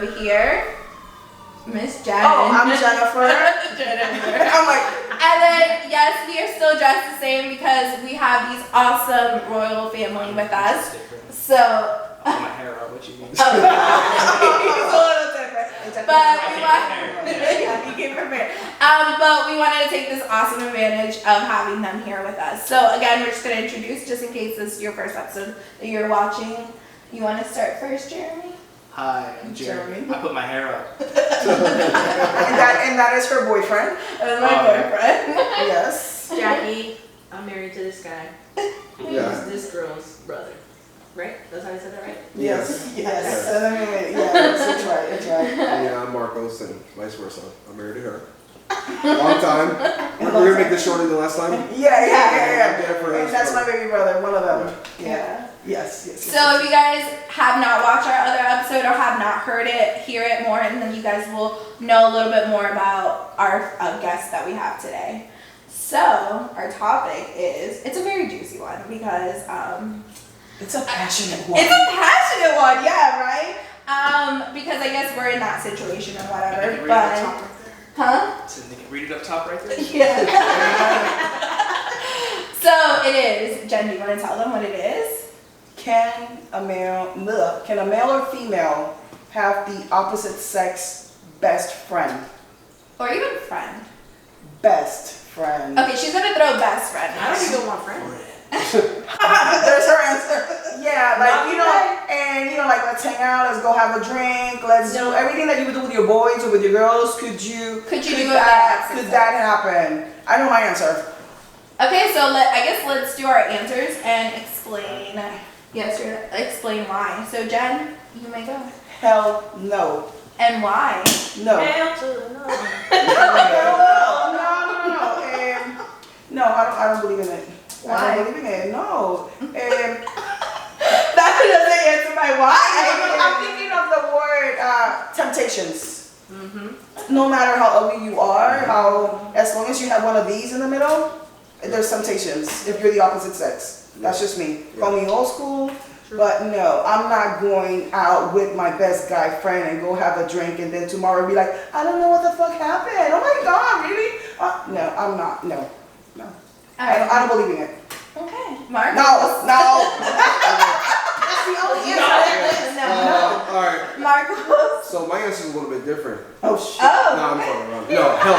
over here, Miss Jen. Oh, I'm Jennifer. Jennifer. I'm like, and then, yes, we are still dressed the same because we have these awesome royal family with us. So, I'll put my hair out, what you mean? it's a little different. But we but we wanted to take this awesome advantage of having them here with us. So again, we're just going to introduce, just in case this is your first episode that you're watching. You want to start first, Jeremy? Hi, I'm Jeremy. I put my hair up. and that is her boyfriend. That's my boyfriend. Yes. Jackie, I'm married to this guy. Yeah. He's this girl's brother. Right? That's how I said that right? Yes. Yes. That's right. That's right. Yeah, I'm Marcos and vice versa. I'm married to her. Long time. We're gonna make this shorter than last time. Yeah. Jennifer And that's my baby brother, one of them. Yeah. Yes. So if you guys have not watched our other episode or have not heard it, hear it more, and then you guys will know a little bit more about our guest that we have today. So our topic is, it's a very juicy one because It's a passionate one. it's a passionate one, yeah, right? Because I guess we're in that situation and whatever, but huh? So they can read it up top right there? Yeah. So it is. Jen, do you want to tell them what it is? Can a male or female have the opposite sex best friend? Or even friend. Best friend. Okay, she's gonna throw best friend. I don't even want friends. There's her answer. Yeah, like, like, let's hang out, let's go have a drink, let's do everything that you would do with your boys or with your girls. Could you do that? Could that happen? I know my answer. Okay, so let's do our answers and explain. Yes, explain why. So Jen, you may go. Hell no. And why? No. Hell to the no. No, I don't believe in it. Why? I don't believe in it. No. That doesn't answer my why. I'm thinking of the word temptations. Mm-hmm. No matter how ugly you are, as long as you have one of these in the middle, there's temptations if you're the opposite sex. That's just me. Call me old school, but no, I'm not going out with my best guy friend and go have a drink and then tomorrow be like, I don't know what the fuck happened. Oh my God, really? No, I'm not. No. I don't believe in it. Okay, Mark. No. That's the only answer. No. All right. Marcos. So my answer is a little bit different. Oh shit. Oh. No, I'm fucking wrong. No, hell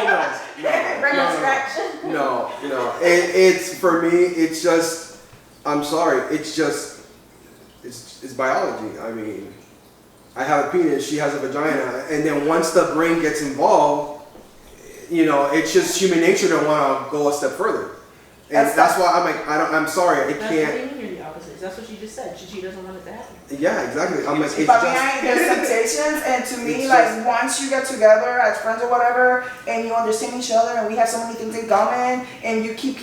no. No. It's for me. It's just. I'm sorry. It's just. It's biology. I mean, I have a penis. She has a vagina, and then once the brain gets involved, it's just human nature to want to go a step further. And that's why I'm like, I'm sorry, I can't. That's what you mean you're the opposite. That's what she just said. She doesn't want it to happen. Yeah, exactly. I'm like, it's But just. there's temptations, and to me, It's like, just- once you get together as friends or whatever, and you understand each other, and we have so many things in common, and you keep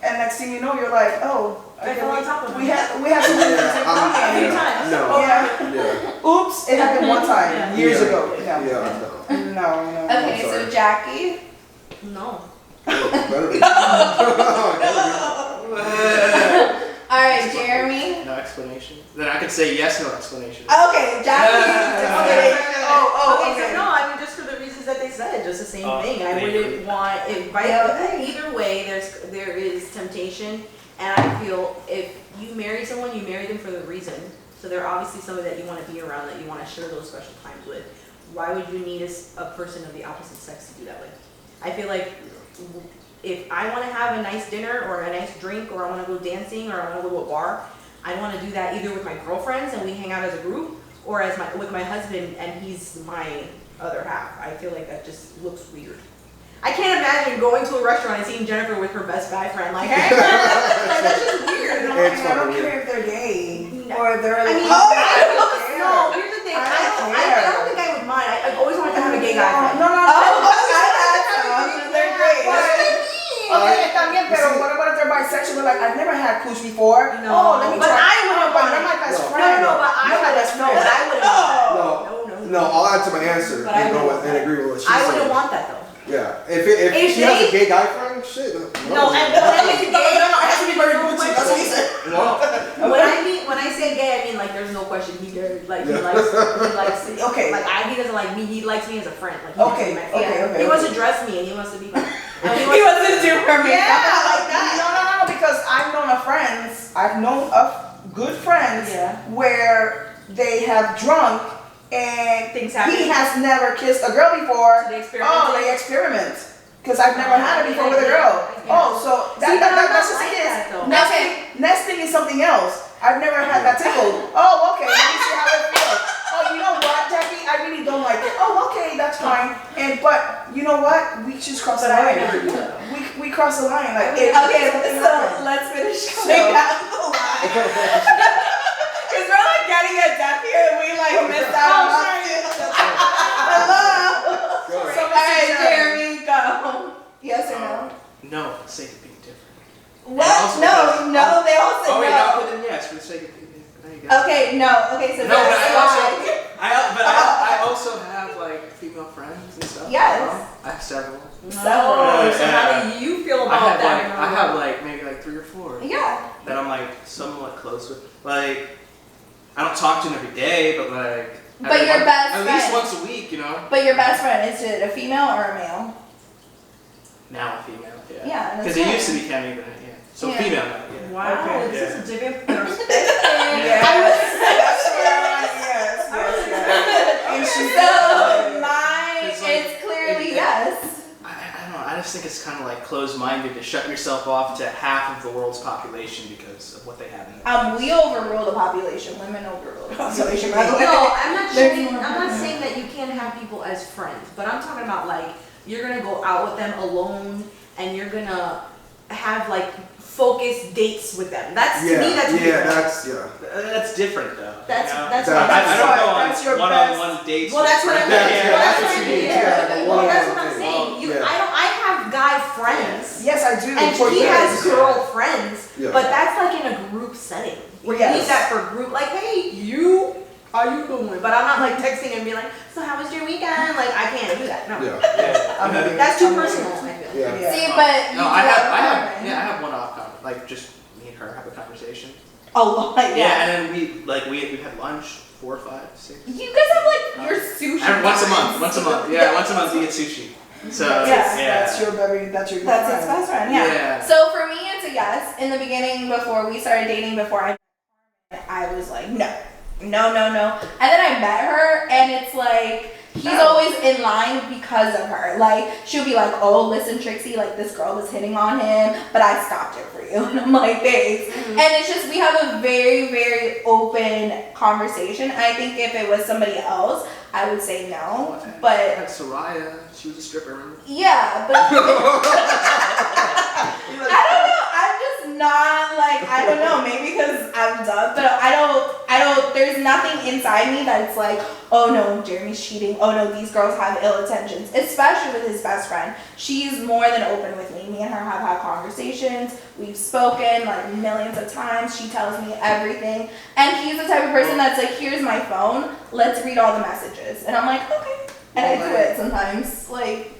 and next thing you know, you're like, oh, I fell on top of we have so many things in common. A few times. No. Yeah. Oops, it happened one time years ago. Yeah, No. Okay, I'm so sorry. Jackie. No. Better be. All right, Jeremy. No explanation. Then I could say yes, no explanation. Okay, Jackie. Okay, so no, I mean, just for the reasons that they said, just the same thing. I wouldn't want it. Either way, there is temptation, and I feel if you marry someone, you marry them for the reason. So they're obviously somebody that you want to be around, that you want to share those special times with. Why would you need a person of the opposite sex to do that with? I feel like if I want to have a nice dinner or a nice drink, or I want to go dancing, or I want to go to a bar, I want to do that either with my girlfriends and we hang out as a group, or with my husband and he's my other half. I feel like that just looks weird. I can't imagine going to a restaurant and seeing Jennifer with her best guy friend. Like, hey, like, that's just weird. I don't care if they're gay or if they're. I mean, no. Here's the thing. I don't think I would mind. I've always wanted to have a gay guy friend. No. They're great. Okay, también, pero what about if they're bisexual? Like, I've never had cooch before. No, let me but try. I wouldn't But want you're it. my best No. friend. No, but I wouldn't want that. No, I'll add to my answer But I and go wouldn't with and agree with what she I said. wouldn't want that though. Yeah, if she has a gay guy friend, shit. No, and then it's gay. No, it has to be very Gucci. That's what he said. Well, When I say gay, I mean like there's no question he gay. Like he Yeah. likes it. Okay. Like he doesn't like me. He likes me as a friend. Like he Okay, wants to be my friend. okay. He wants to dress me and he wants to be. And He wants to do her makeup. Yeah, like that. No, because I've known of good friends Yeah. where they have drunk and Things happen. he has never kissed a girl before. So they experiment. Oh, they experiment. Because I've never had it before with a girl. Yeah. Oh, so See, but I'm that's not just like it that, though. is. Nesting is something else. I've never had that tickled. Oh, okay. Let me see how it feels. Oh, you know what, Jackie? I really don't like it. Oh, okay, that's fine. But you know what? We just crossed the But I would line. never do that. We crossed the line. Like Okay, something so happened. let's finish going down the line. Because we're like getting a deaf here and we like missed out on Hello. Go. So, All Mr. right, Jeremy. Jeremy, go. Yes or no? no, for the sake of being different. What? also No, no, they all said Oh wait, no, no. but then yes, for the sake of being different. There you go. Okay, no. Okay, so No, but that's I also have like female friends and stuff. Yes. you know? I have several. No. Several. So how do you feel about that? I have like maybe like 3 or 4 Yeah. that I'm like somewhat close with. Like I don't talk to them every day, but like But your best at least friend. once a week, you know. But your best friend, is it a female or a male? Now a female, yeah. Yeah, that's Because it good. used to be Kemi, but yeah. So Yeah. female now, yeah. Wow, Okay. this is a different perspective. Yeah. That's right. Yes. And she So mine It's like- is clearly it- yes. I don't know. I just think it's kind of like closed-minded to shut yourself off to half of the world's population because of what they have in We overrule the population. Women overrule the population. By the way. No, I'm not There's saying, more I'm not people. saying that you can't have people as friends, but I'm talking about like you're gonna go out with them alone and you're gonna have like focused dates with them. That's to me that's weird. That's different though. That's you know? that's That- what I don't go That's your on one-on-one dates. Well, with that's what I mean. friends. Well, Yeah, that's yeah, what I mean. Yeah, Well, that's what one-on-one I'm thing. saying. You, Yeah. I have guy friends. Yes, I do. And For he years. has girlfriends, Yeah. but that's like in a group setting. Where you Yes. need that for group, like, hey, how you doing? But I'm not like texting and being like, so how was your weekend? Like, I can't do that. No. Yeah. I'm with you. That's too I'm with personal, you. I feel. Yeah. Yeah. See, but you No, do I have have one-off conversation, like just me and her have a conversation. a lot. Yeah, Yeah. and then we had lunch 4, 5, 6. You guys have like your sushi. Once a month. times. Once a month. Yeah, once a month we get sushi. So Yes, yeah. That's your good That's his friend. best friend, yeah. Yeah. So for me, it's a yes. In the beginning, before we started dating, before I was like, no. And then I met her, and it's like, he's always in line because of her. Like, she'll be like, oh, listen, Trixie, like, this girl was hitting on him, but I stopped it for you. And I'm like, thanks. And it's just, we have a very, very open conversation. I think if it was somebody else, I would say no. I But had Soraya. She was a stripper, remember? yeah, but I don't know. I'm just not like, I don't know. Maybe because I'm dumb, but I don't. There's nothing inside me that's like, oh no, Jeremy's cheating. Oh no, these girls have ill intentions. Especially with his best friend. She's more than open with me. Me and her have had conversations. We've spoken like millions of times. She tells me everything. And he's the type of person that's like, here's my phone. Let's read all the messages. And I'm like, okay. And I do it sometimes. Like,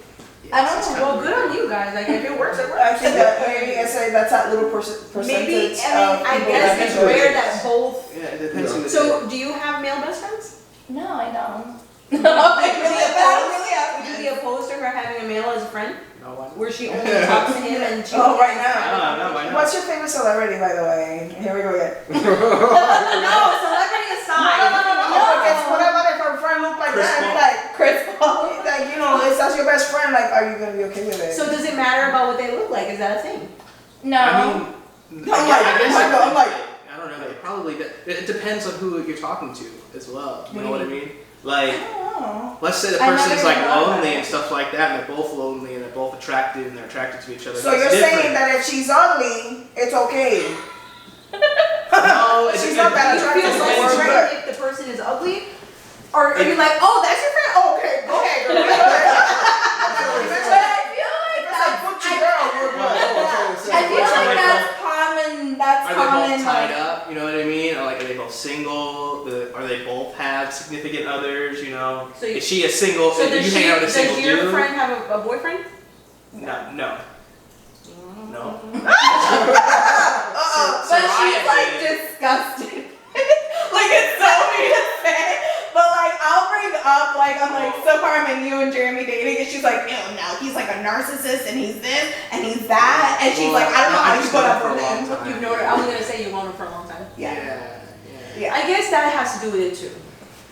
I don't it's know. kinda Well, good on you guys. Like, if it works, it works. I think that maybe I say that's that little percentage. Maybe, of I people guess that it's enjoy rare it. that both. Yeah, it depends on the So, do you have male best friends? No, I don't. No, I Would you be opposed to her having a male as a friend? No one. Where she only talks to him and she. Oh, right I now. don't know, why not? What's your favorite celebrity, by the way? Here we go again. No, celebrity aside. Because what about if her friend looked like Chris that? Paul. Like, Chris Paul. like, you know, if that's your best friend, like, are you gonna be okay with it? So does it matter about what they look like? Is that a thing? No. I mean, I'm I like, guess I'm like- I don't know. It probably it depends on who you're talking to as well. You know What what do I mean? Like, Oh. let's say the I never person's like even thought lonely that. and stuff like that, and they're both lonely and they're both attracted and they're attracted to each other. So That's you're different. saying that if she's ugly, it's okay? No, it She's depends. not that You attractive. feel so Or straight good. if the person is ugly? Or are you like, oh, that's your friend? Oh, okay, go ahead, girl. But I feel like If it's a Gucci girl, you're good. I feel like that's common. That's Are they common. both tied Like, up? You know what I mean? Or like, are they both single? Are they both have significant others? You know, So you- is she a single? So you does hang out with a single your dude? friend have a boyfriend? No, no, no. but she's like disgusted. Like it's so weird to say, but like I'll bring up like I'm like so far I'm in you and Jeremy dating, and she's like, ew, no, he's like a narcissist and he's this and he's that, and she's like, I don't know how you put up with him. You've known her. I was gonna say you've known her for a long time. Yeah. I guess that has to do with it too.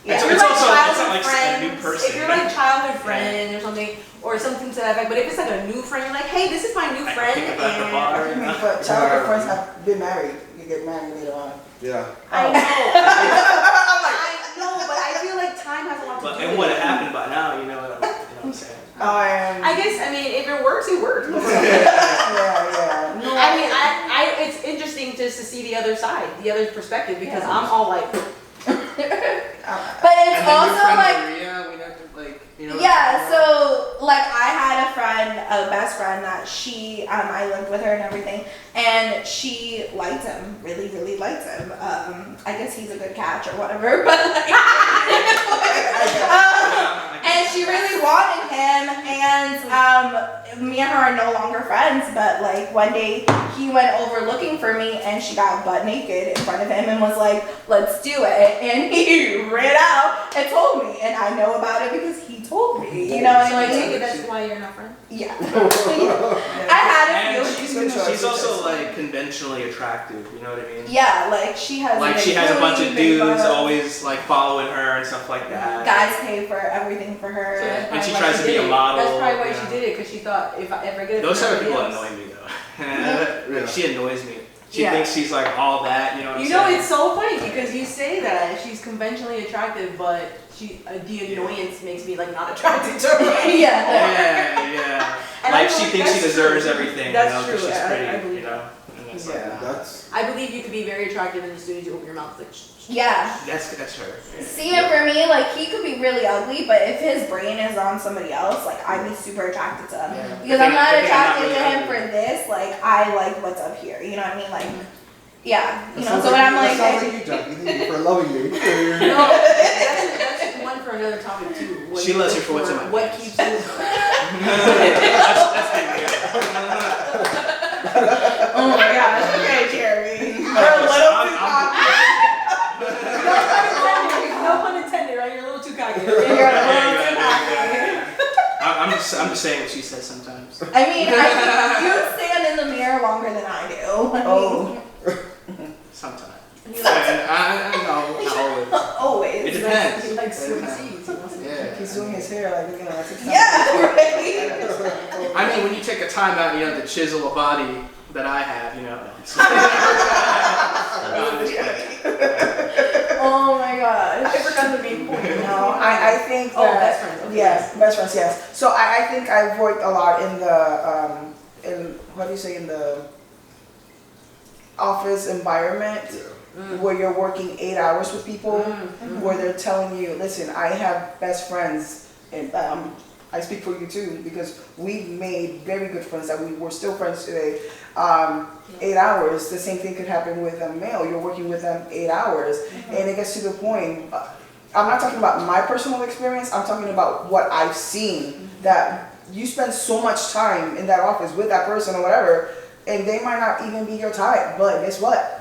Yeah. If you're It's like also- it's not childhood like a new friends, person. if you're like childhood friend or something, or something to that effect, but if it's like a new friend, you're like, hey, this is my new friend, Think about the and bar. But childhood friends have been married. You get married later on. Yeah. I know. I know, but I feel like time has a lot to But do it with would it. have happened by now, you know what I'm saying? I guess, I mean, if it works, it works. yeah. No, I mean, it's interesting just to see the other side, the other perspective, because I'm all like, But it's also like, Maria, we have to like, you know. yeah, so like I had a friend, a best friend that she, I lived with her and everything, and she liked him, really, really liked him. I guess he's a good catch or whatever, but like, and she really wanted him, and me and her are no longer friends, but like one day he went over looking for me and she got butt naked in front of him and was like, let's do it, and he ran out and told me, and I know about it because he told me, you know what so I I take mean? it that's why you're not friends? Yeah. I had a And feeling. she's also like conventionally attractive, you know what I mean? Yeah, like she has Like she has a bunch of dudes always like following her and stuff like that. guys pay for everything for her. So that's And she probably why tries to be did a it. model, That's probably why you she know. did it, because she thought if I ever get it Those from type of people somebody else. annoy me though. Yeah. Like, she annoys me. She Yeah. thinks she's like all that, you know what I'm You know, saying? it's so funny because you say that she's conventionally attractive, but the annoyance makes me like not attracted to her. Yeah. Yeah. And Like I she believe thinks she that's deserves true. everything, That's you know, because true. she's I pretty, believe you know. And that's Yeah. like, That's I believe you could be very attractive, and as soon as you open your mouth, it's like, Yeah. that's her. See, and for me, like he could be really ugly, but if his brain is on somebody else, like I'd be super attracted to him. Yeah. Because But I'm then- not but then I'm not attracted to really him ugly. for this. Like I like what's up here. You know what I mean? Like, yeah. You know. sounds So when I'm that like, sounds like you, Jackie. Thank you for loving me. no, that's one for another topic too. What She you loves look you for what's in for, my What pants. keeps you? that's oh my gosh, okay, Jeremy, you're a little too cocky. No pun intended, right? You're a little too cocky. You're a little too cocky. I'm just saying what she says sometimes. I mean, you stand in the mirror longer than I do. Oh. Sometimes. He And likes, I know, not always. Always. It depends. he likes It sweet depends. seeds. He wants to Yeah. He's doing his hair like looking at TikTok. Yeah, right. I mean, when you take a time out, you know, to chisel a body that I have, you know. No, I'm just kidding. Oh my gosh. I forgot the main point. No, I think that. Oh, best friends. Okay. Yes, best friends. Yes. So I think I've worked a lot in the in what do you say in the office environment where you're working 8 hours with people, where they're telling you, listen, I have best friends, and I speak for you too because we've made very good friends that we're still friends today. 8 hours, the same thing could happen with a male. You're working with them 8 hours, and it gets to the point. I'm not talking about my personal experience. I'm talking about what I've seen. That you spend so much time in that office with that person or whatever, and they might not even be your type. But guess what?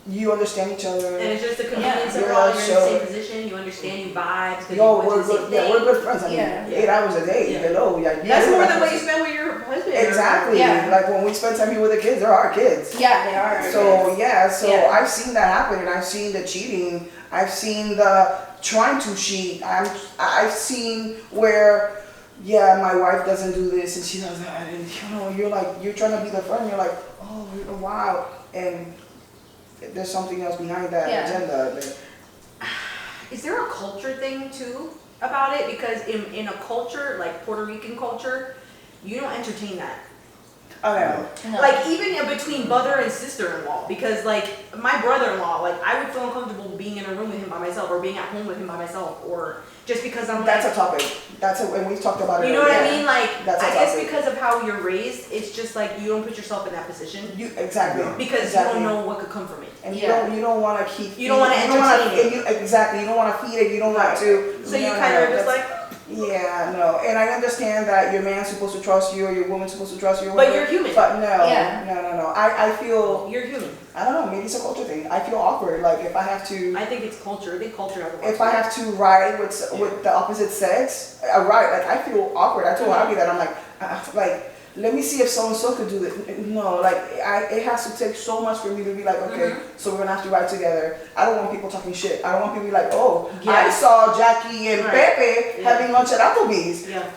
You understand each other. And it's just the convenience of Yeah, it all. You're in the so- same position. You understand. You vibe. because Yo, you went we're to the good. same Yeah, thing. we're good friends. I mean, Yeah. 8 hours a day. Yeah. Hello, yeah. That's more than what you spend with your husband. Exactly. Yeah. Like when we spend time here with the kids, they're our kids. Yeah, they are. So yeah, so Yeah. I've seen that happen, and I've seen the cheating. I've seen the trying to cheat. I've seen where, yeah, my wife doesn't do this and she does that, and you know, you're like, you're trying to be the friend. You're like, oh wow, and there's something else behind that Yeah. agenda. Is there a culture thing too about it? Because in a culture like Puerto Rican culture, you don't entertain that. Okay. No. Like even between brother and sister-in-law, because like my brother-in-law, like I would feel uncomfortable being in a room with him by myself or being at home with him by myself, or just because I'm That's like, a topic. And we've talked about it. you know what I earlier. mean? Like That's a I guess topic. because of how you're raised, it's just like you don't put yourself in that position Exactly. because Exactly. you don't know what could come from it. And Yeah. you don't want to keep. You don't wanna you don't wanna- entertain it. Exactly. You don't want to feed it. You don't want to. So you kind of just like, Yeah, no, and I understand that your man's supposed to trust you or your woman's supposed to trust you. or But whatever, you're human. But no, Yeah. no. I feel, You're human. I don't know, maybe it's a culture thing. I feel awkward, like if I have to, I think it's culture. I think culture has a lot if I have to ride with the opposite sex, I ride, like I feel awkward. I told Abby that, I'm like, let me see if so and so could do it. No, like it has to take so much for me to be like, okay, so we're gonna have to ride together. I don't want people talking shit. I don't want people to be like, oh, Yeah. I saw Jackie and Right. Pepe Yeah. having lunch at Applebee's. Yeah.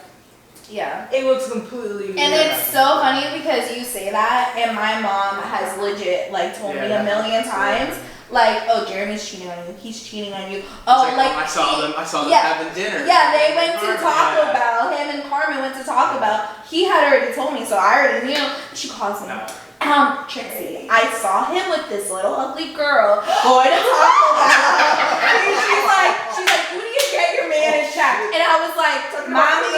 Yeah. It looks completely. And it's so funny because you say that, and my mom has legit like told me a million times, like, oh, Jeremy's cheating on you. He's cheating on you. Oh, It's like I saw them yeah. having dinner. Yeah, they went to Taco Yeah. Bell. Him and Carmen went to Taco Bell. He had already told me, so I already knew. She calls me. No. Trixie, I saw him with this little ugly girl going to Taco Bell. she's like, who do you get your man in check? And I was like, Mommy.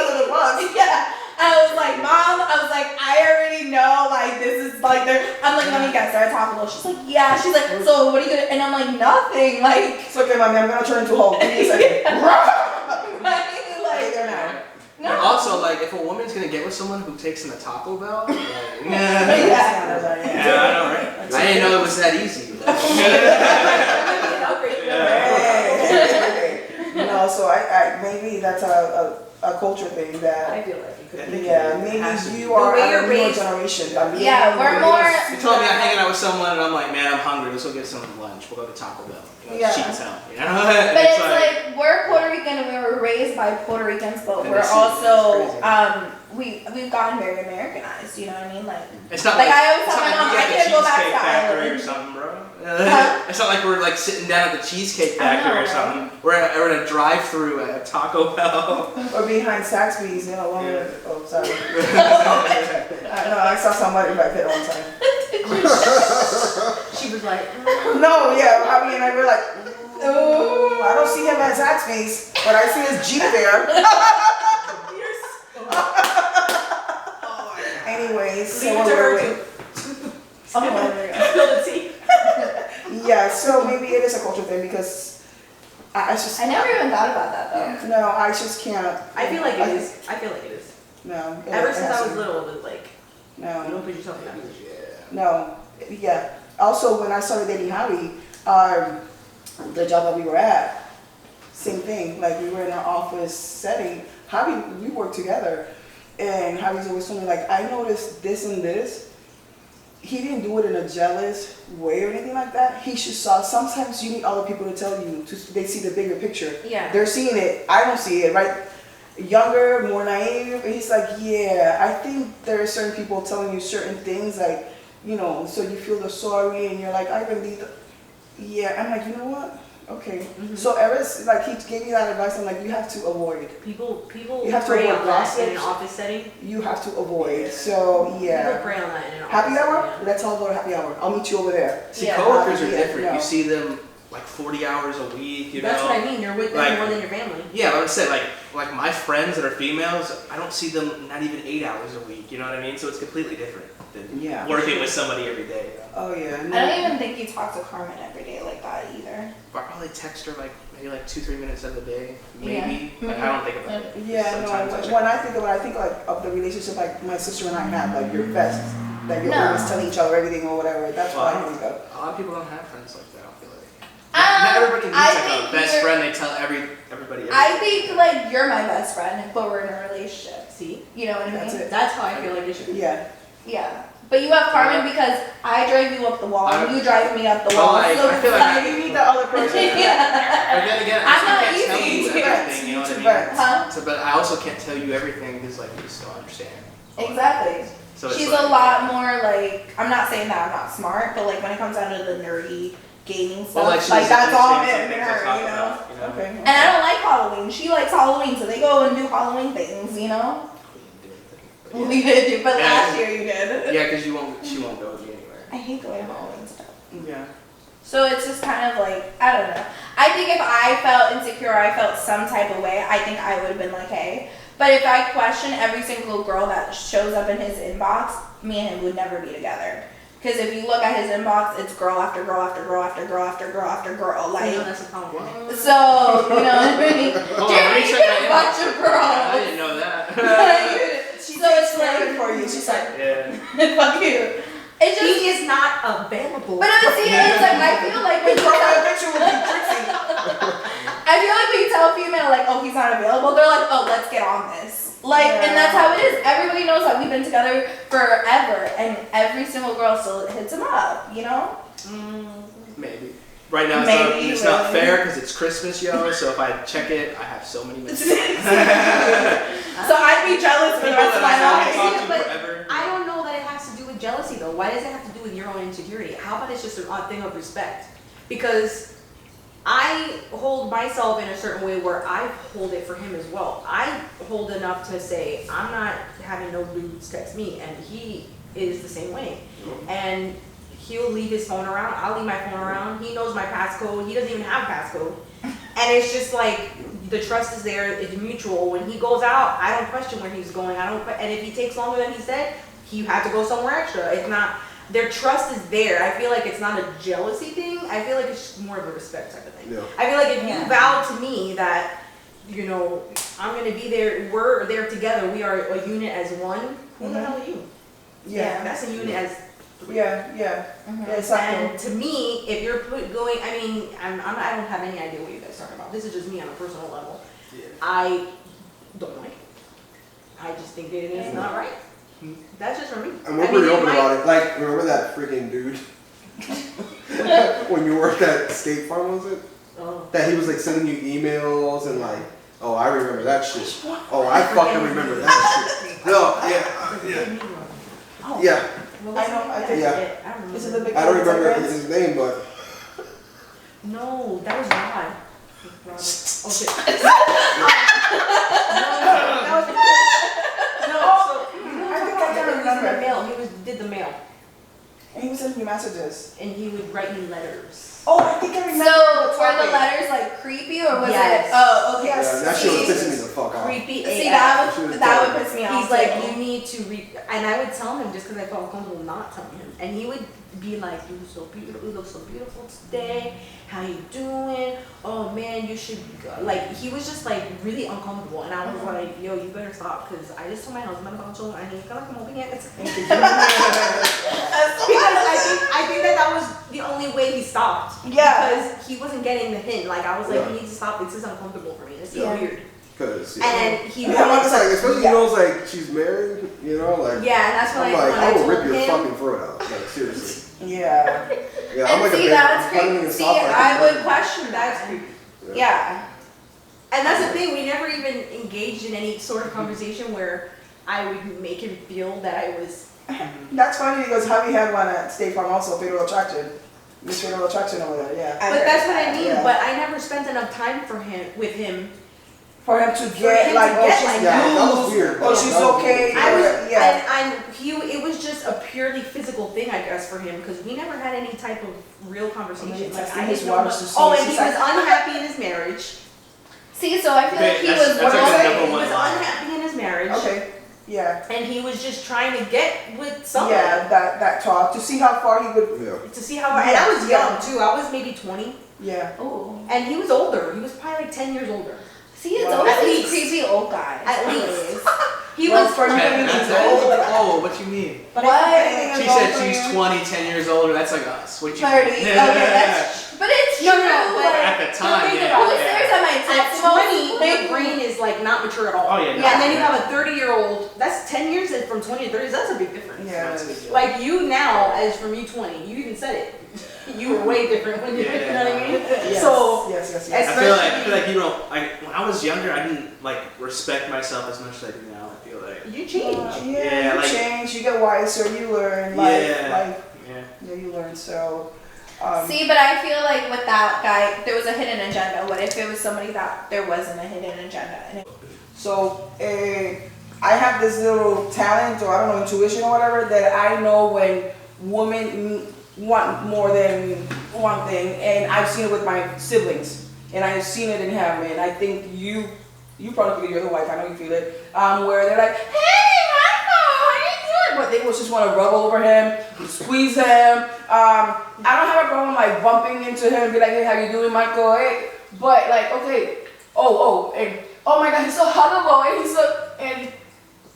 Yeah. I was like, Mom, I already know, like, this is like, I'm like, let me guess, they're at Taco Bell. She's like, yeah. She's like, so what are you gonna, and I'm like, nothing, like. It's okay, mommy, I'm gonna turn into Hulk. Give me a second. like, There now. no. And also, like, if a woman's gonna get with someone who takes them to Taco Bell, like, Yeah. yeah, I know, right? I didn't know it was that easy. No, so I maybe that's a culture thing that. I feel like it could be. Yeah, It has to maybe be. you are The way a you're newer raised- generation. Yeah, we're more. You told me I'm hanging out with someone and I'm like, man, I'm hungry. Let's go get some lunch. We'll go to Taco Bell. You know, Yeah. it's cheap as hell. You know? And But it's like we're Puerto Rican and we were raised by Puerto Ricans, but And we're this is also crazy. we've gotten very Americanized. You know what I mean? Like it's not like like, I always it's tell not my like mom, we I at the can't go back Cheesecake to Factory or Ireland. something, bro. Huh? It's not like we're like sitting down at the Cheesecake I Factory know, or something. We're in a drive-through at Taco Bell. Or behind Saxby's, you know, one with, oh, sorry. No, I saw somebody back there one time. She was like, No, yeah, I mean, I were like, ooh, I don't see him at Zaxby's, but I see his Jeep there. Anyways, so leave it what to were her we? too. Oh, there we go. Spill the tea. Yeah, so maybe it is a culture thing because I just, I never even thought about that though. no, I just can't. I feel like it is. I feel like it is. No. Ever it since has I was to. little, it was like, you No, don't put yourself in that position. no, yeah. Also, when I started dating Howie, the job that we were at, same thing. Like we were in our office setting. Howie, we worked together, and Howie's always told me like, I noticed this and this. He didn't do it in a jealous way or anything like that. He just saw. Sometimes you need other people to tell you. They see the bigger picture. Yeah. They're seeing it. I don't see it. Right. Younger, more naive. He's like, yeah. I think there are certain people telling you certain things, like, you know, so you feel the sorry, and you're like, I believe. Yeah. I'm like, you know what? Okay. So ever like he gave me that advice, I'm like, you have to avoid. People You have to prey avoid on that in an gossips. office setting. You have to avoid. So People yeah. prey on that in an Happy office hour? setting. Let's all go to happy hour. I'll meet you over there. See, Yeah. coworkers are Yeah, different. no. You see them like 40 hours a week, you know? That's what I mean. You're with them Like- more than your family. Yeah, I would say like my friends that are females, I don't see them not even 8 hours a week. You know what I mean? So it's completely different than Yeah. working with somebody every day. You know? Oh yeah. I don't even think you talk to Carmen every day like that either. I probably text her like maybe like 2-3 minutes of the day, maybe. Yeah. Like, I don't think about it. Yeah, Sometimes I no. check. When I think like of the relationship like my sister and I have, like your best, that you're No. always telling each other everything or whatever. That's what I think of. A lot of people don't have friends like that. I feel like. Um, Not everybody needs I like think a best you're- friend. They tell everybody. I think like you're my best friend, but we're in a relationship. See, You know what I mean? That's it. that's how I feel like it should be. Yeah. Yeah. But you have Carmen because I drive you up the wall and you drive me up the Well, wall. like, so I feel it's like- You need the other person. yeah. But then again, I I'm still not can't tell easy you to everything. You know what I to mean? vent. Huh? So, but I also can't tell you everything because like you just don't understand. Exactly. So it's She's like, a lot more like, I'm not saying that I'm not smart, but like when it comes down to the nerdy gaming stuff, Well, like, she like doesn't that's all understand in some things her, I talk you know? about, you know? Okay. And I don't like Halloween. She likes Halloween, so they go and do Halloween things, you know? But We did do, but Yeah. last year you did. yeah, because she won't go with me anywhere. I hate going to Halloween stuff. Yeah. So it's just kind of like, I don't know. I think if I felt insecure or I felt some type of way, I think I would have been like, hey. But if I question every single girl that shows up in his inbox, me and him would never be together. Because if you look at his inbox, it's girl after girl after girl after girl after girl after girl. I Like, know that's a problem. so, you know what I mean? Hold on, let Jeremy, me you check get a my bunch inbox. of girls. I didn't know that. She So takes it's care of like- it for you. She's like, Yeah. Fuck you. It's just, He is not available. but see, it's like, I feel like when you profile tell, picture would be Trixie. I feel like when you tell a female, like, oh, he's not available, they're like, oh, let's get on this. Like, and that's how it is. Everybody knows that we've been together forever, and every single girl still hits him up, you know? Maybe. Right now Maybe, it's not really. fair because it's Christmas, yo. So if I check it, I have so many messages. So I'd be jealous for the People rest of that I my haven't life. talked to But forever. I don't know that it has to do with jealousy though. Why does it have to do with your own insecurity? How about it's just a thing of respect? Because I hold myself in a certain way where I hold it for him as well. I hold enough to say I'm not having no dudes text me, and he is the same way. And he'll leave his phone around. I'll leave my phone around. He knows my passcode. He doesn't even have passcode. And it's just like the trust is there. It's mutual. When he goes out, I don't question where he's going. And if he takes longer than he said, he had to go somewhere extra. It's not. Their trust is there. I feel like it's not a jealousy thing. I feel like it's just more of a respect type of thing. Yeah. I feel like if Yeah. you vow to me that, you know, I'm gonna be there, we're there together, we are a unit as one, who the hell are you? Yeah, That's a unit as yeah. Mhm. Yeah, exactly. and to me, if you're going, I mean, I don't have any idea what you guys are talking about. This is just me on a personal level. Yeah. I don't like it. I just think it is not right. That's just for me. And we're I mean, pretty open might- about it. Like, remember that freaking dude? When you worked at State Farm, was it? Oh. That he was like sending you emails and like, oh, I remember that shit. Oh, I fucking remember that shit. No, yeah. Oh. Yeah. What was I know, it? I think- Yeah. I don't remember. Is it the big I don't one with remember the his name, but No, that was Rod. Oh shit. No, so I think I can he was in the remember. mail. Did the mail, And he was sending you messages. and he would write me letters. Oh, I think I remember. So were topic. the letters like creepy or was Yes. it? Oh, okay. Yes. yeah, that shit was See- pissing me the fuck off. Creepy. See, AF. that She was would terrible. piss me off. He's like, too. you need to read, and I would tell him just because I felt comfortable not telling him, and he would be like, you so beautiful, you look so beautiful today. How you doing? Oh man, you should go. Like he was just like really uncomfortable, and I was like, yo, you better stop because I just told my husband about you, and he's gonna come over here. Because I think that was the only way he stopped. Yeah. Because he wasn't getting the hint. Like I was like, Yeah. you need to stop. This is uncomfortable for me. This is Yeah. weird. Cause And he yeah, I'm just like, wanted especially Yeah. you know, it's like she's married, you know, like yeah, and that's when I'm I like, when I I will told rip your him. fucking throat out, like seriously. Yeah. Yeah, I'm And like see, a that's baby. I'm creepy. even See, soft, like I a would baby. question That's that. creepy. Yeah. And that's the thing. We never even engaged in any sort of conversation where I would make him feel that I was. That's funny because Javi had one at State Farm also, Fatal Attraction. Miss Fatal Attraction over there, yeah. But that's what I mean. Yeah. But I never spent enough time with him. For him to For get him like, to oh, get she's like Yeah, that was loose, weird. oh, she's That was okay. weird. I was, yeah. and it was just a purely physical thing, I guess, for him because we never had any type of real conversation. Maybe Like, texting I his didn't know waters what- to see oh, if and he she's was like- unhappy in his marriage. See, so I feel like he was That's like worried. a number He one was line. unhappy in his marriage. Okay, yeah. And he was just trying to get with someone. Yeah, that talk, to see how far he would, Yeah. To see how, and I was young too. I was maybe 20, yeah. Oh. and he was older. He was probably like 10 years older. See, it's Well, always at these least. creepy old guys. At always. least. He Well, was for me, Ten, he's that's old. Oh, what you mean? But What? I She said she's 20, 10 years older. That's like us. What you 30. mean? Okay, that's, but it's true. No, but like, At the time, think yeah. about who it. stares at my at tits? 20, your brain is like not mature at all. Oh, yeah, no. And then you have a 30-year-old. That's 10 years from 20 to 30. That's a big difference. Yeah. That's a big deal. Like you now, as from you 20, you even said it. You were way different when you, you know what I mean? Yes, So, yes. I feel like you don't. When I was younger, I didn't like respect myself as much as I do now. I feel like. you changed. Yeah, Yeah, you like- change, you get wiser, you learn, life, Yeah. yeah, you learn, so. See, but I feel like with that guy, there was a hidden agenda. What if it was somebody that there wasn't a hidden agenda? And it, So, I have this little talent, or I don't know, intuition or whatever, that I know when women want more than one thing, and I've seen it with my siblings, and I've seen it in him, and I think you probably feel it, you're the wife, I know you feel it, where they're like, hey, Marco, how you doing? But thing was just want to rub over him, squeeze him. I don't have a problem like bumping into him and be like, hey, how you doing, Michael? Hey, but like, okay, and oh my God, he's so huggable, and he's so, and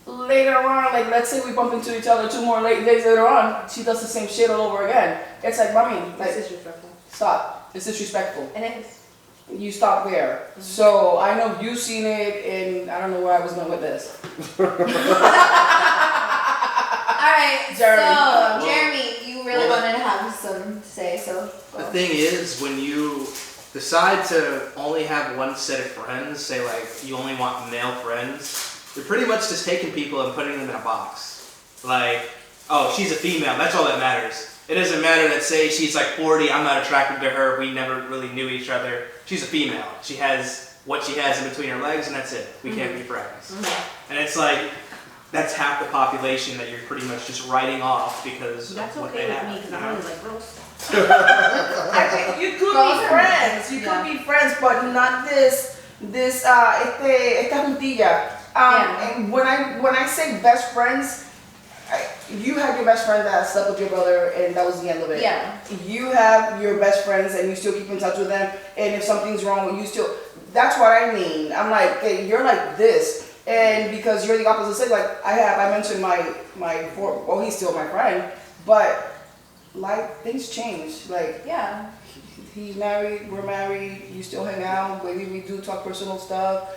later on, like let's say we bump into each other 2 more days later on, she does the same shit all over again. It's like, mommy, like, It's disrespectful. stop. It's disrespectful. It is. You stop there. So I know you've seen it, and I don't know where I was going with this. Alright, Jeremy. so Jeremy, you really Well, wanted to have some to say, so The thing is, when you decide to only have one set of friends, say like you only want male friends, you're pretty much just taking people and putting them in a box. Like, oh, she's a female, that's all that matters. It doesn't matter that say she's like 40, I'm not attracted to her, we never really knew each other. She's a female. She has what she has in between her legs and that's it. We can't be friends. And it's like, that's half the population that you're pretty much just writing off because That's of what okay they with have. me because you I'm know? always like, girls. I think you could Girls be are friends. You yeah. could be friends, but not esta juntilla. Yeah. And when I say best friends, you have your best friend that slept with your brother, and that was the end of it. yeah. You have your best friends, and you still keep in touch with them. And if something's wrong, you still. That's what I mean. I'm like, hey, you're like this, and because you're the opposite sex. Like I mentioned well, he's still my friend, but like things change. Like Yeah. he's married, we're married. You still hang out. Maybe we do talk personal stuff.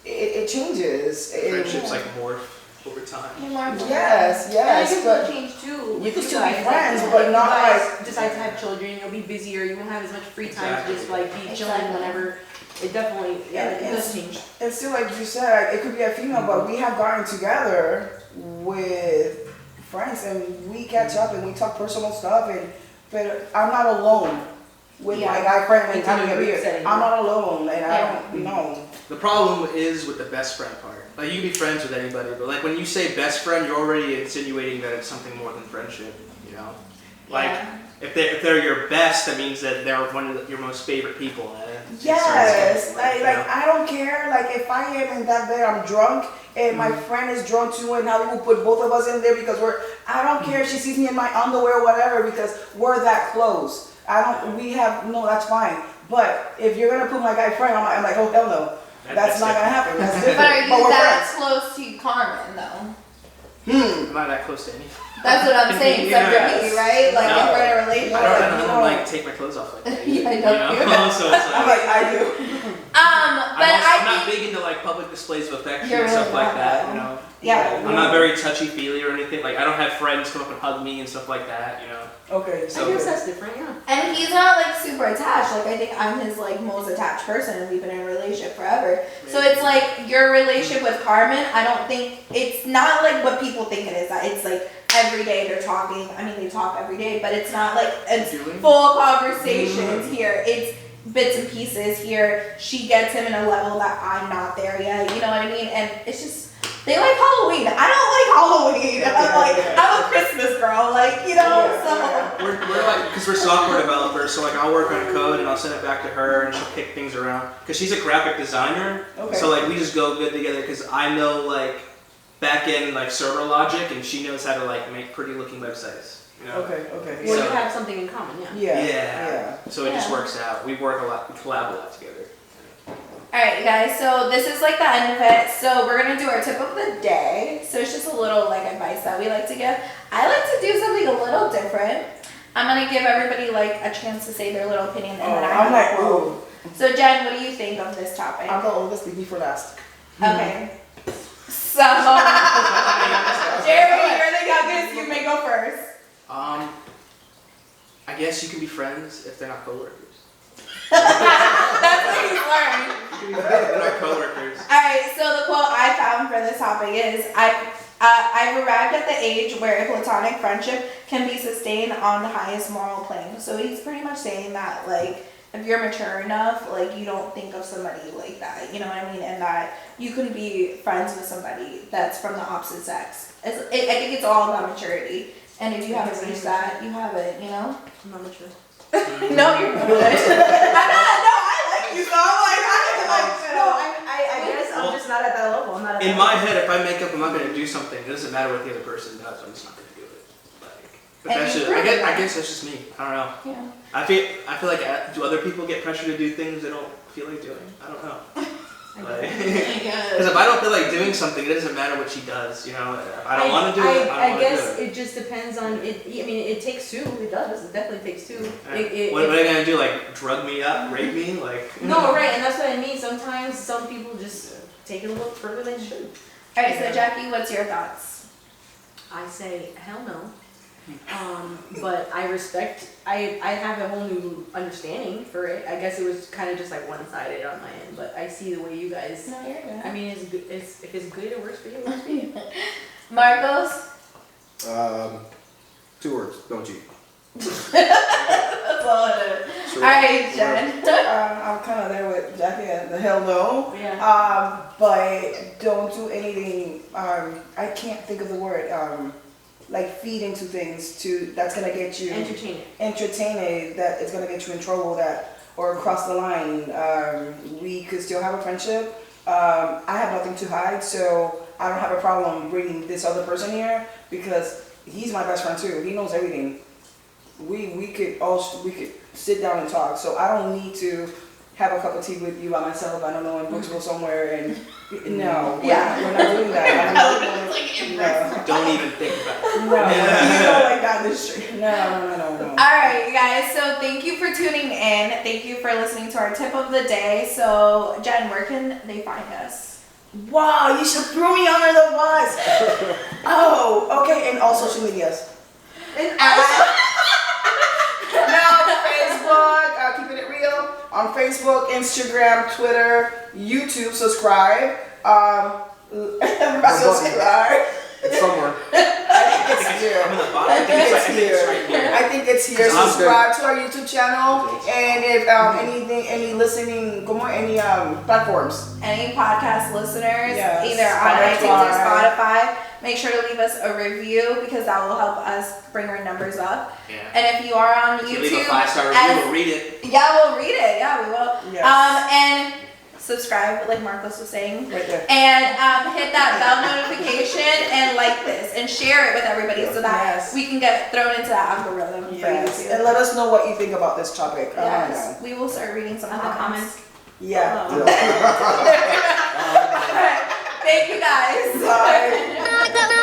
It changes. Friendships like morph over time. Yes, And I yes, guess but it'll change too. you can with still be guys. friends, Like, but if not you guys like- decide to have children, you'll be busier. You won't have as much free time to just Exactly. like be chilling Exactly. whenever. It definitely, yeah, it And does change. And still, like you said, it could be a female, but we have gotten together with friends and we catch up and we talk personal stuff. But I'm not alone with my Yeah. guy friend and It's in a having a group beer. setting. I'm not alone, and I Yeah. don't know. The problem is with the best friend part. Like you can be friends with anybody, but like when you say best friend, you're already insinuating that it's something more than friendship. You know, like Yeah. if they're your best, that means that they're one of your most favorite people. And Yes, you like know? I don't care. Like if I am in that bed, I'm drunk, and my friend is drunk too, and now we will put both of us in there because I don't care if she sees me in my underwear or whatever because we're that close. That's fine. But if you're gonna put my guy friend, I'm like, oh hell no, that's not gonna happen. That's different. But are you we're that friends. close to Carmen though? I'm not that close to anything. That's what I'm saying. So for me, right? Like No. if we're in a I relationship. don't like take my clothes off like that. Yeah, I know you. So it's I'm like, like, I do. But I'm I not think big into like public displays of affection You're and stuff really like not, that. though. You know, yeah. I'm not very touchy feely or anything. Like I don't have friends come up and hug me and stuff like that. You know. Okay, I so guess that's different, yeah. And he's not like super attached. Like I think I'm his like most attached person, and we've been in a relationship forever. So it's like your relationship with Carmen. I don't think it's not like what people think it is. That it's like every day they're talking. I mean, they talk every day, but it's not like it's Doing? full conversations here. It's bits and pieces here. She gets him in a level that I'm not there yet. You know what I mean? And it's just. They like Halloween. I don't like Halloween. I'm a Christmas girl. Like, you know, so. We're like, because we're software developers, so like I'll work on code and I'll send it back to her and she'll kick things around. Because she's a graphic designer, Okay. so like we just go good together because I know like back end like server logic and she knows how to like make pretty looking websites. You know? okay. Well, So- you have something in common, yeah. Yeah. So it just Yeah. works out. We work a lot, we collab a lot together. Alright, you guys, so this is like the end of it. So we're gonna do our tip of the day. So it's just a little like advice that we like to give. I like to do something a little different. I'm gonna give everybody like a chance to say their little opinion and then I I'm have like, a quote. ooh. So Jen, what do you think of this topic? I'm the oldest, leave me for last. Okay. So Jeremy, you're the youngest, you may go first. I guess you can be friends if they're not coworkers. That's what he's learned. You can be friends if they're not coworkers. Alright, so the quote I found for this topic is I've arrived at the age where a platonic friendship can be sustained on the highest moral plane. So he's pretty much saying that like if you're mature enough, like you don't think of somebody like that, you know what I mean? And that you can be friends with somebody that's from the opposite sex. I think it's all about maturity. And if you haven't reached that, you haven't, you know? I'm not mature. No, you're good. I'm not, no, I like you, so I'm like, I can like, No, I guess I'm just not not at that level. I'm not at In that my level. head, if I make up I'm not gonna do something, it doesn't matter what the other person does. I'm just not gonna do it. Like, but And that's you just, prove I that. guess that's just me. I don't know. Yeah. I feel like do other people get pressure to do things they don't feel like doing? I don't know. Like, because if I don't feel like doing something, it doesn't matter what she does. You know, if I don't want to do it, I don't want to guess do it. it just depends on it. I mean, it takes two. It does. It definitely takes two. What are they gonna do? Like drug me up, rape me? Like No, right, and that's what I mean. Sometimes some people just take it a little further than they should. All right, so Jackie, what's your thoughts? I say hell no. But I respect. I have a whole new understanding for it. I guess it was kind of just like one-sided on my end, but I see the way you guys. No, you're good. I mean, it's good. If it's good, it works for you. It works for you. Marcos? 2 words. Don't cheat. That's all it is. Sure. Alright, Jen. I'm kind of there with Jackie and the hell no. Yeah. But don't do anything. I can't think of the word. Like feed into things that's gonna get you Entertaining. that it's gonna get you in trouble or cross the line. We could still have a friendship. I have nothing to hide, so I don't have a problem bringing this other person here because he's my best friend too. He knows everything. We could sit down and talk. So I don't need to have a cup of tea with you by myself. I don't know, in Brooksville somewhere, and no, we're not doing that. No. don't even think about it. No, you know, like down the street. No. Alright, you guys, so thank you for tuning in. Thank you for listening to our tip of the day. So, Jen, where can they find us? Wow, you should throw me under the bus. Oh, okay, and all social medias. Now, Facebook, keeping it real. On Facebook, Instagram, Twitter, YouTube, subscribe. Subscribe. It's somewhere. It's I'm here. in the bottom. I think it's it's here. right here. I think it's here. I'm Subscribe to our YouTube channel, and if any listening, any platforms. Any podcast listeners, Yes, either on iTunes or Spotify. Spotify, make sure to leave us a review because that will help us bring our numbers up. Yeah. And if you are on If you leave a YouTube, 5-star review, we'll read it. yeah, we'll read it. Yeah, we will. Yes. And subscribe, like Marcos was saying. Right there. And hit that bell notification and like this and share it with everybody so that Yes. we can get thrown into that algorithm for Yes, YouTube. and let us know what you think about this topic. Yes, we will start reading some On the comments. Yeah. Thank you guys. Bye. Bye.